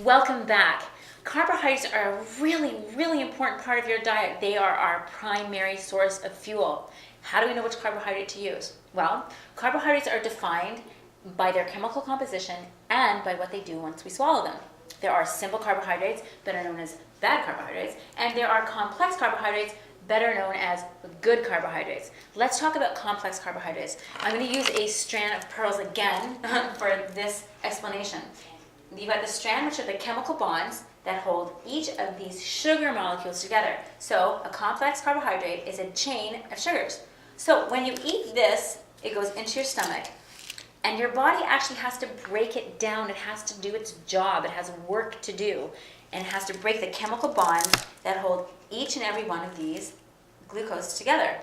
Welcome back. Carbohydrates are a really, really important part of your diet. They are our primary source of fuel. How do we know which carbohydrate to use? Well, carbohydrates are defined by their chemical composition and by what they do once we swallow them. There are simple carbohydrates, better known as bad carbohydrates, and there are complex carbohydrates, better known as good carbohydrates. Let's talk about complex carbohydrates. I'm going to use a strand of pearls again for this explanation. You've got the strand, which are the chemical bonds that hold each of these sugar molecules together. So a complex carbohydrate is a chain of sugars. So when you eat this, it goes into your stomach, and your body actually has to break it down. It has to do its job. It has work to do, and it has to break the chemical bonds that hold each and every one of these glucose together.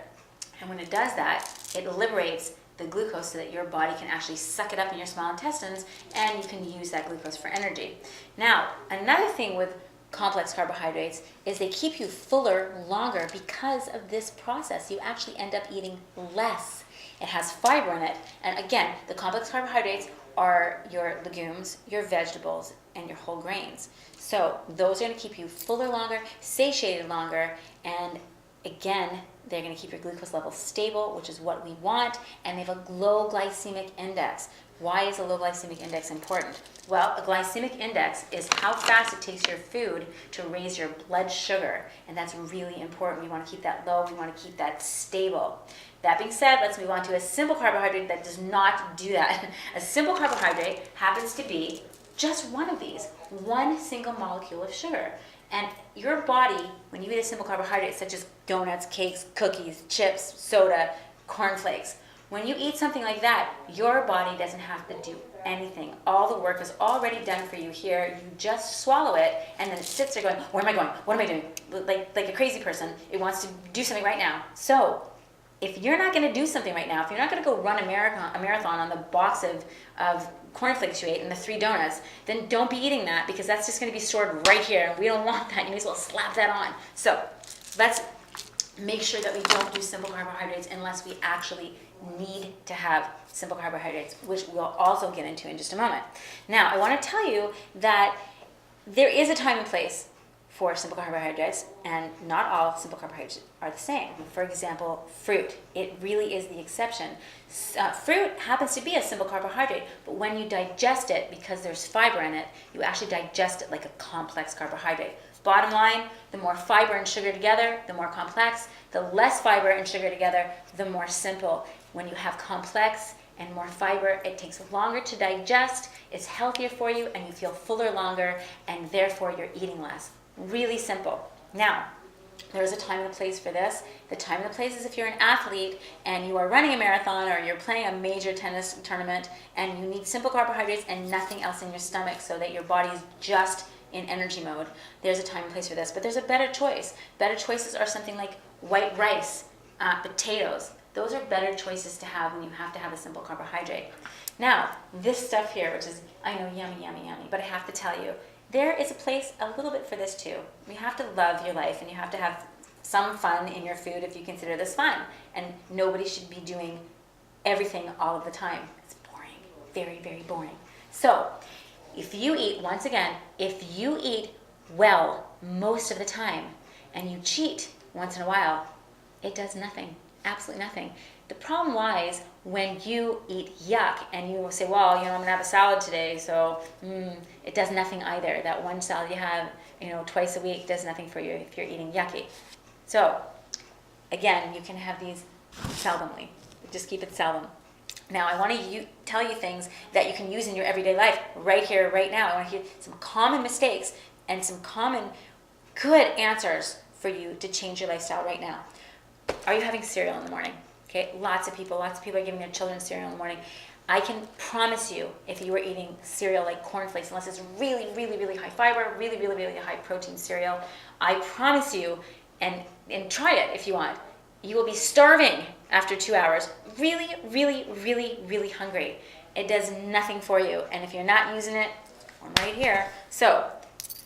And when it does that, it liberates the glucose so that your body can actually suck it up in your small intestines, and you can use that glucose for energy. Now, another thing with complex carbohydrates is they keep you fuller longer because of this process. You actually end up eating less. It has fiber in it, and again, the complex carbohydrates are your legumes, your vegetables, and your whole grains. So those are going to keep you fuller longer, satiated longer, and again, they're going to keep your glucose level stable, which is what we want, and they have a low glycemic index. Why is a low glycemic index important? Well, a glycemic index is how fast it takes your food to raise your blood sugar, and that's really important. We want to keep that low. We want to keep that stable. That being said, let's move on to a simple carbohydrate that does not do that. A simple carbohydrate happens to be just one of these, one single molecule of sugar. And your body, when you eat a simple carbohydrate, such as donuts, cakes, cookies, chips, soda, cornflakes, when you eat something like that, your body doesn't have to do anything. All the work is already done for you here. You just swallow it, and then it sits there going, where am I going? What am I doing? Like a crazy person. It wants to do something right now. So if you're not going to do something right now, if you're not going to go run a marathon on the box of cornflakes you ate and the 3 donuts, then don't be eating that, because that's just going to be stored right here, and we don't want that. You may as well slap that on. So let's make sure that we don't do simple carbohydrates unless we actually need to have simple carbohydrates, which we'll also get into in just a moment. Now, I want to tell you that there is a time and place for simple carbohydrates, and not all simple carbohydrates are the same. For example, fruit. It really is the exception. Fruit happens to be a simple carbohydrate, but when you digest it, because there's fiber in it, you actually digest it like a complex carbohydrate. Bottom line, the more fiber and sugar together, the more complex. The less fiber and sugar together, the more simple. When you have complex and more fiber, it takes longer to digest, it's healthier for you, and you feel fuller longer, and therefore you're eating less. Really simple. Now, there's a time and a place for this. The time and the place is if you're an athlete and you are running a marathon or you're playing a major tennis tournament and you need simple carbohydrates and nothing else in your stomach so that your body is just in energy mode. There's a time and place for this, but there's a better choice. Better choices are something like white rice, potatoes. Those are better choices to have when you have to have a simple carbohydrate. Now, this stuff here, which is, I know, yummy, yummy, yummy, but I have to tell you, there is a place a little bit for this too. You have to love your life, and you have to have some fun in your food if you consider this fun. And nobody should be doing everything all of the time. It's boring, very, very boring. So if you eat, once again, if you eat well most of the time and you cheat once in a while, it does nothing, absolutely nothing. The problem lies when you eat yuck and you will say, well, I'm going to have a salad today, so it does nothing either. That one salad you have, twice a week does nothing for you if you're eating yucky. So, again, you can have these seldomly. Just keep it seldom. Now, I want to tell you things that you can use in your everyday life right here, right now. I want to hear some common mistakes and some common good answers for you to change your lifestyle right now. Are you having cereal in the morning? Okay, lots of people are giving their children cereal in the morning. I can promise you, if you were eating cereal like cornflakes, unless it's really, really, really high fiber, really, really, really high protein cereal, I promise you, and try it if you want, you will be starving after 2 hours, really, really, really, really hungry. It does nothing for you, and if you're not using it, I'm right here. So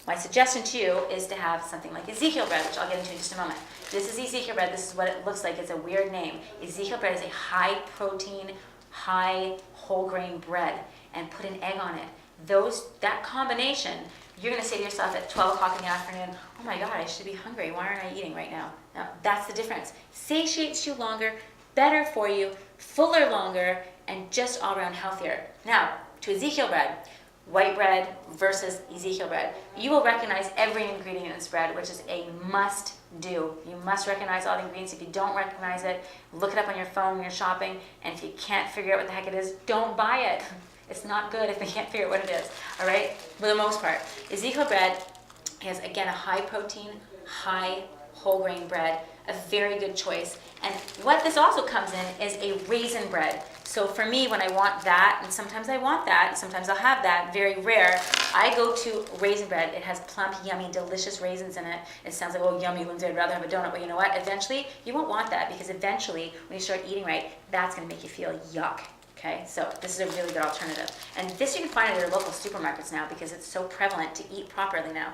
my suggestion to you is to have something like Ezekiel bread, which I'll get into in just a moment. This is Ezekiel bread. This is what it looks like. It's a weird name. Ezekiel bread is a high protein, high whole grain bread, and put an egg on it. That combination you're going to say to yourself at 12 o'clock in the afternoon, oh my God, I should be hungry. Why aren't I eating right now? Now, that's the difference. Satiates you longer, better for you, fuller longer, and just all around healthier. Now, to Ezekiel bread, white bread versus Ezekiel bread. You will recognize every ingredient in this bread, which is a must do. You must recognize all the ingredients. If you don't recognize it, look it up on your phone when you're shopping, and if you can't figure out what the heck it is, don't buy it. It's not good if you can't figure out what it is, all right? For the most part, Ezekiel bread is, again, a high protein, high whole grain bread, a very good choice. And what this also comes in is a raisin bread. So for me, when I want that, and sometimes I want that, and sometimes I'll have that, very rare, I go to raisin bread. It has plump, yummy, delicious raisins in it. It sounds like, oh, yummy, Lindsay, I'd rather have a donut. But you know what? Eventually, you won't want that, because eventually, when you start eating right, that's going to make you feel yuck. Okay, so this is a really good alternative. And this you can find at your local supermarkets now, because it's so prevalent to eat properly now.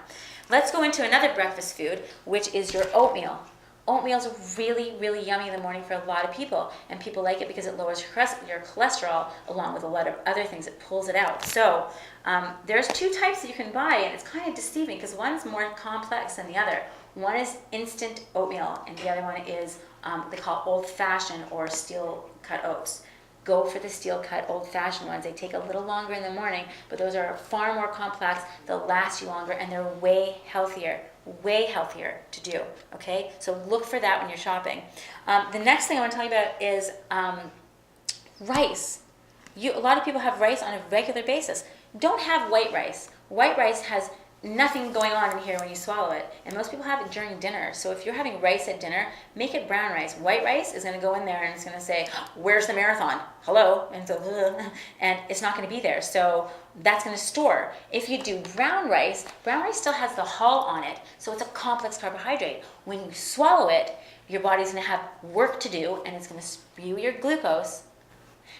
Let's go into another breakfast food, which is your oatmeal. Oatmeal is really, really yummy in the morning for a lot of people, and people like it because it lowers your cholesterol along with a lot of other things. It pulls it out. So there's two types that you can buy, and it's kind of deceiving because one's more complex than the other. One is instant oatmeal, and the other one is they call old-fashioned or steel-cut oats. Go for the steel-cut old-fashioned ones. They take a little longer in the morning, but those are far more complex. They'll last you longer, and they're way healthier to do, okay? So look for that when you're shopping. The next thing I want to tell you about is rice. A lot of people have rice on a regular basis. Don't have white rice. White rice has nothing going on in here when you swallow it, and most people have it during dinner. So if you're having rice at dinner, make it brown rice. White rice is going to go in there and it's going to say, where's the marathon? Hello? And so, and it's not going to be there. So that's going to store. If you do brown rice still has the hull on it, so it's a complex carbohydrate. When you swallow it, your body's going to have work to do, and it's going to spew your glucose.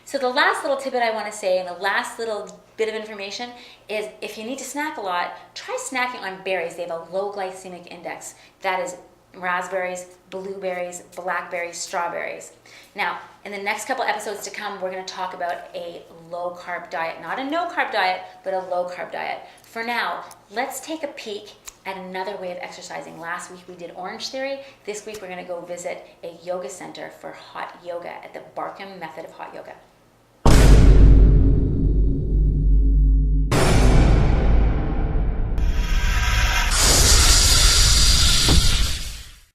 So the last little tidbit I want to say, and the last little bit of information, is if you need to snack a lot, try snacking on berries. They have a low glycemic index. That is raspberries, blueberries, blackberries, strawberries. Now, in the next couple episodes to come, we're going to talk about a low-carb diet. Not a no-carb diet, but a low-carb diet. For now, let's take a peek at another way of exercising. Last week we did Orange Theory. This week we're going to go visit a yoga center for hot yoga at the Barkham Method of Hot Yoga.